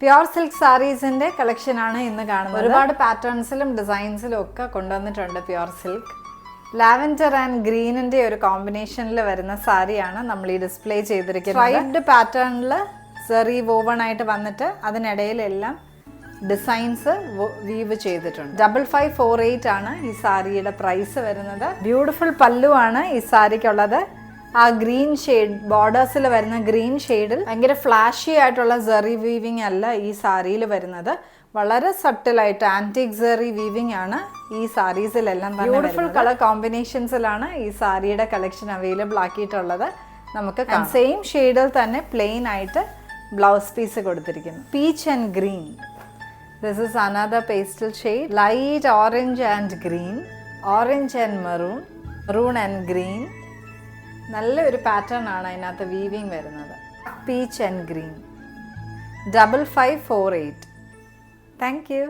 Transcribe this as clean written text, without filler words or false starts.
Pure silk സാരീസിൻ്റെ കളക്ഷനാണ് ഇന്ന് കാണുന്നത്. ഒരുപാട് പാറ്റേൺസിലും ഡിസൈൻസിലും ഒക്കെ കൊണ്ടുവന്നിട്ടുണ്ട് പ്യുർ സിൽക്ക്. ലാവൻഡർ ആൻഡ് ഗ്രീനിൻ്റെ ഒരു കോമ്പിനേഷനിൽ വരുന്ന സാരിയാണ് നമ്മൾ ഈ ഡിസ്പ്ലേ ചെയ്തിരിക്കുന്നത്. സ്ട്രൈപ്ഡ് പാറ്റേണിൽ സെറി വോവൺ ആയിട്ട് വന്നിട്ട് അതിനിടയിലെല്ലാം ഡിസൈൻസ് വീവ് ചെയ്തിട്ടുണ്ട്. 5548 ആണ് ഈ സാരിയുടെ പ്രൈസ് വരുന്നത്. ബ്യൂട്ടിഫുൾ പല്ലുവാണ് ഈ സാരിക്കുള്ളത്. ആ ഗ്രീൻ ഷെയ്ഡ് ബോർഡേഴ്സിൽ വരുന്ന ഗ്രീൻ ഷെയ്ഡിൽ ഭയങ്കര ഫ്ലാഷി ആയിട്ടുള്ള സെറി വീവിങ് അല്ല ഈ സാരിയിൽ വരുന്നത്. വളരെ സട്ടിലായിട്ട് ആൻറ്റിക് സെറി വീവിങ് ആണ് ഈ സാരീസിലെല്ലാം. ബ്യൂട്ടിഫുൾ കളർ കോമ്പിനേഷൻസിലാണ് ഈ സാരിയുടെ കളക്ഷൻ അവൈലബിൾ ആക്കിയിട്ടുള്ളത്. നമുക്ക് സെയിം ഷെയ്ഡിൽ തന്നെ പ്ലെയിൻ ആയിട്ട് ബ്ലൗസ് പീസ് കൊടുത്തിരിക്കുന്നു. Peach and green. This is another pastel shade. Light orange and green. Orange and maroon. Maroon and green. നല്ലൊരു പാറ്റേൺ ആണ് അതിനകത്ത് വീവിങ് വരുന്നത്. Peach and green. 5548. Thank you.